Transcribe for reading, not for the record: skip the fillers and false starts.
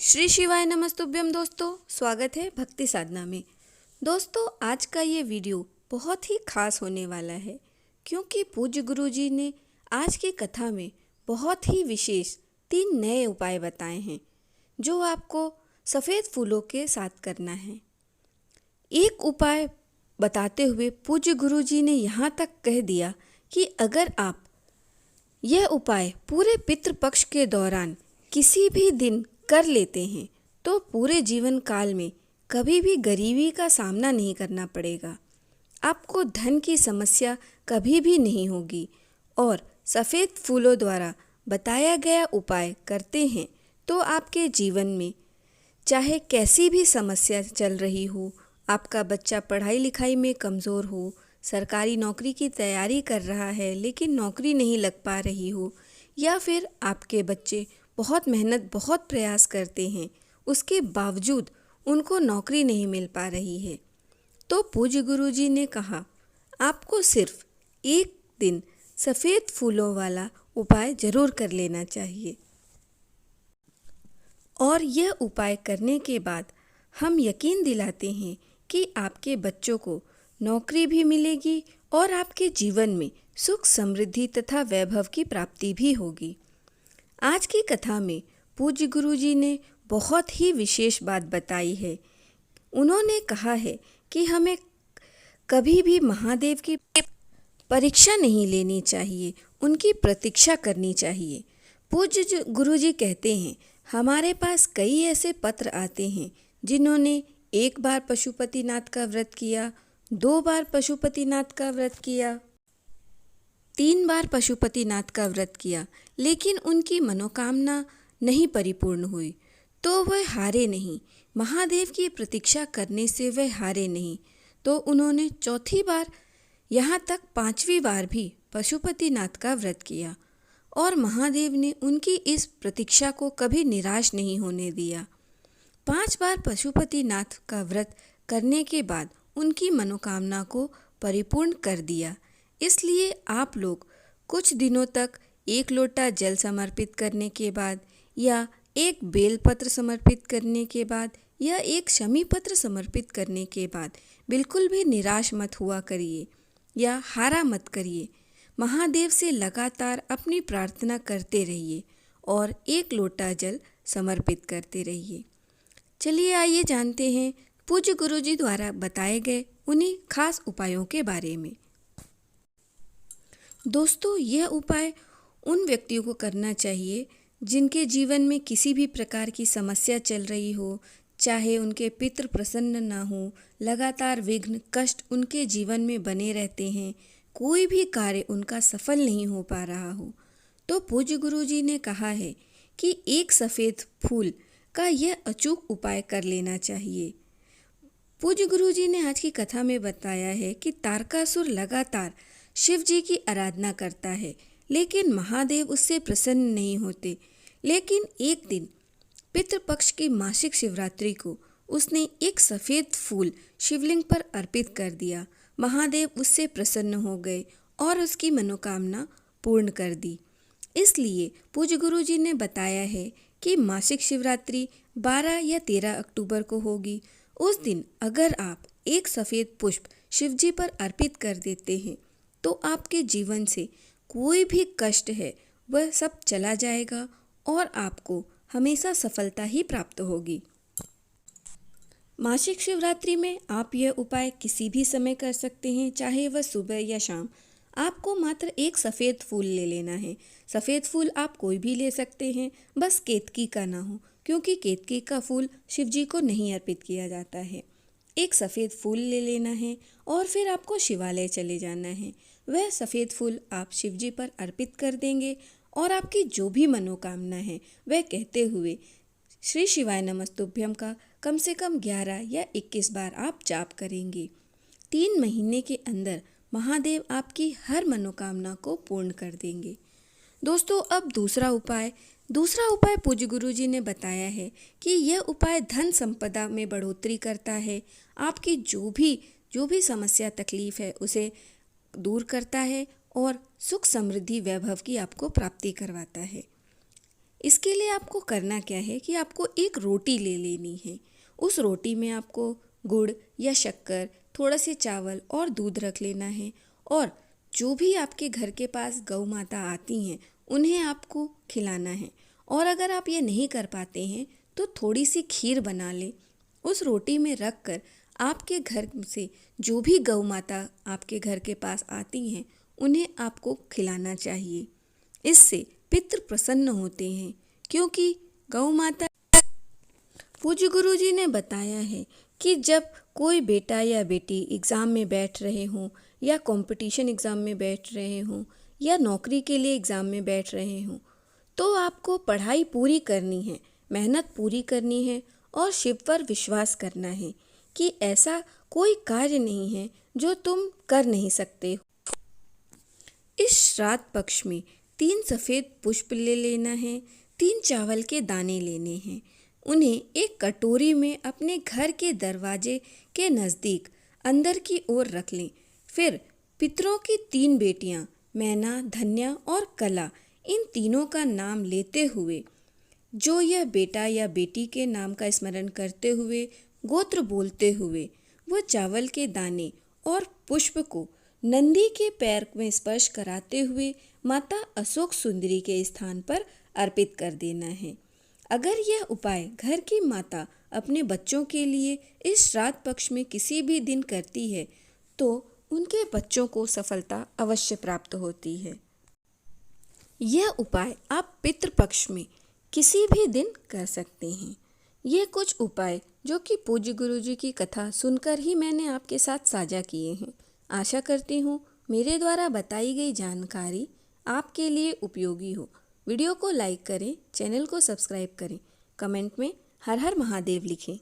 श्री शिवाय नमस्तुभ्यम दोस्तों, स्वागत है भक्ति साधना में। दोस्तों, आज का ये वीडियो बहुत ही खास होने वाला है क्योंकि पूज्य गुरुजी ने आज की कथा में बहुत ही विशेष 3 नए उपाय बताए हैं जो आपको सफ़ेद फूलों के साथ करना है। एक उपाय बताते हुए पूज्य गुरुजी ने यहाँ तक कह दिया कि अगर आप यह उपाय पूरे पितृपक्ष के दौरान किसी भी दिन कर लेते हैं तो पूरे जीवन काल में कभी भी गरीबी का सामना नहीं करना पड़ेगा। आपको धन की समस्या कभी भी नहीं होगी और सफ़ेद फूलों द्वारा बताया गया उपाय करते हैं तो आपके जीवन में चाहे कैसी भी समस्या चल रही हो, आपका बच्चा पढ़ाई लिखाई में कमज़ोर हो, सरकारी नौकरी की तैयारी कर रहा है लेकिन नौकरी नहीं लग पा रही हो, या फिर आपके बच्चे बहुत मेहनत बहुत प्रयास करते हैं उसके बावजूद उनको नौकरी नहीं मिल पा रही है, तो पूज्य गुरुजी ने कहा आपको सिर्फ एक दिन सफ़ेद फूलों वाला उपाय ज़रूर कर लेना चाहिए। और यह उपाय करने के बाद हम यकीन दिलाते हैं कि आपके बच्चों को नौकरी भी मिलेगी और आपके जीवन में सुख समृद्धि तथा वैभव की प्राप्ति भी होगी। आज की कथा में पूज्य गुरुजी ने बहुत ही विशेष बात बताई है। उन्होंने कहा है कि हमें कभी भी महादेव की परीक्षा नहीं लेनी चाहिए, उनकी प्रतीक्षा करनी चाहिए। पूज्य गुरुजी कहते हैं हमारे पास कई ऐसे पत्र आते हैं जिन्होंने 1 बार पशुपतिनाथ का व्रत किया, 2 बार पशुपतिनाथ का व्रत किया, 3 बार पशुपतिनाथ का व्रत किया, लेकिन उनकी मनोकामना नहीं परिपूर्ण हुई, तो वह हारे नहीं। महादेव की प्रतीक्षा करने से वह हारे नहीं, तो उन्होंने 4थी बार यहाँ तक 5वीं बार भी पशुपतिनाथ का व्रत किया और महादेव ने उनकी इस प्रतीक्षा को कभी निराश नहीं होने दिया। 5 बार पशुपतिनाथ का व्रत करने के बाद उनकी मनोकामना को परिपूर्ण कर दिया। इसलिए आप लोग कुछ दिनों तक 1 लोटा जल समर्पित करने के बाद या 1 बेलपत्र समर्पित करने के बाद या 1 शमी पत्र समर्पित करने के बाद बिल्कुल भी निराश मत हुआ करिए या हारा मत करिए। महादेव से लगातार अपनी प्रार्थना करते रहिए और 1 लोटा जल समर्पित करते रहिए। चलिए आइए जानते हैं पूज्य गुरुजी द्वारा बताए गए उन्हीं खास उपायों के बारे में। दोस्तों, यह उपाय उन व्यक्तियों को करना चाहिए जिनके जीवन में किसी भी प्रकार की समस्या चल रही हो, चाहे उनके पितृ प्रसन्न ना हो, लगातार विघ्न कष्ट उनके जीवन में बने रहते हैं, कोई भी कार्य उनका सफल नहीं हो पा रहा हो, तो पूज्य गुरुजी ने कहा है कि 1 सफ़ेद फूल का यह अचूक उपाय कर लेना चाहिए। पूज्य गुरुजी ने आज की कथा में बताया है कि तारकासुर लगातार शिव जी की आराधना करता है लेकिन महादेव उससे प्रसन्न नहीं होते। लेकिन एक दिन पितृपक्ष की मासिक शिवरात्रि को उसने 1 सफ़ेद फूल शिवलिंग पर अर्पित कर दिया। महादेव उससे प्रसन्न हो गए और उसकी मनोकामना पूर्ण कर दी। इसलिए पूज्य गुरुजी ने बताया है कि मासिक शिवरात्रि 12 या 13 अक्टूबर को होगी। उस दिन अगर आप 1 सफ़ेद पुष्प शिवजी पर अर्पित कर देते हैं तो आपके जीवन से कोई भी कष्ट है वह सब चला जाएगा और आपको हमेशा सफलता ही प्राप्त होगी। मासिक शिवरात्रि में आप यह उपाय किसी भी समय कर सकते हैं, चाहे वह सुबह या शाम। आपको मात्र 1 सफ़ेद फूल ले लेना है। सफ़ेद फूल आप कोई भी ले सकते हैं, बस केतकी का ना हो, क्योंकि केतकी का फूल शिवजी को नहीं अर्पित किया जाता है। 1 सफ़ेद फूल ले लेना है और फिर आपको शिवालय चले जाना है। वह सफ़ेद फूल आप शिवजी पर अर्पित कर देंगे और आपकी जो भी मनोकामना है वह कहते हुए श्री शिवाय नमस्तुभ्यम का कम से कम 11 या 21 बार आप जाप करेंगे। 3 महीने के अंदर महादेव आपकी हर मनोकामना को पूर्ण कर देंगे। दोस्तों, अब दूसरा उपाय पूज्य गुरुजी ने बताया है कि यह उपाय धन संपदा में बढ़ोतरी करता है, आपकी जो भी समस्या तकलीफ है उसे दूर करता है और सुख समृद्धि वैभव की आपको प्राप्ति करवाता है। इसके लिए आपको करना क्या है कि आपको एक रोटी ले लेनी है। उस रोटी में आपको गुड़ या शक्कर, थोड़ा से चावल और दूध रख लेना है और जो भी आपके घर के पास गौ माता आती हैं उन्हें आपको खिलाना है। और अगर आप ये नहीं कर पाते हैं तो थोड़ी सी खीर बना लें, उस रोटी में रख कर आपके घर से जो भी गौ माता आपके घर के पास आती हैं उन्हें आपको खिलाना चाहिए। इससे पितृ प्रसन्न होते हैं, क्योंकि गौ माता, पूज्य गुरु जी ने बताया है कि जब कोई बेटा या बेटी एग्ज़ाम में बैठ रहे हों या कंपटीशन एग्ज़ाम में बैठ रहे हों या नौकरी के लिए एग्ज़ाम में बैठ रहे हों, तो आपको पढ़ाई पूरी करनी है, मेहनत पूरी करनी है और शिव पर विश्वास करना है कि ऐसा कोई कार्य नहीं है जो तुम कर नहीं सकते। इस श्राद्ध पक्ष में 3 सफ़ेद पुष्प ले लेना है, 3 चावल के दाने लेने हैं। उन्हें एक कटोरी में अपने घर के दरवाजे के नज़दीक अंदर की ओर रख लें। फिर पितरों की 3 बेटियां मैना, धन्या और कला, इन तीनों का नाम लेते हुए, जो यह बेटा या बेटी के नाम का स्मरण करते हुए, गोत्र बोलते हुए, वह चावल के दाने और पुष्प को नंदी के पैर में स्पर्श कराते हुए माता अशोक सुंदरी के स्थान पर अर्पित कर देना है। अगर यह उपाय घर की माता अपने बच्चों के लिए इस श्राद्ध पक्ष में किसी भी दिन करती है तो उनके बच्चों को सफलता अवश्य प्राप्त होती है। यह उपाय आप पितृपक्ष में किसी भी दिन कर सकते हैं। ये कुछ उपाय जो कि पूज्य गुरु जी की कथा सुनकर ही मैंने आपके साथ साझा किए हैं। आशा करती हूँ मेरे द्वारा बताई गई जानकारी आपके लिए उपयोगी हो। वीडियो को लाइक करें, चैनल को सब्सक्राइब करें, कमेंट में हर हर महादेव लिखें।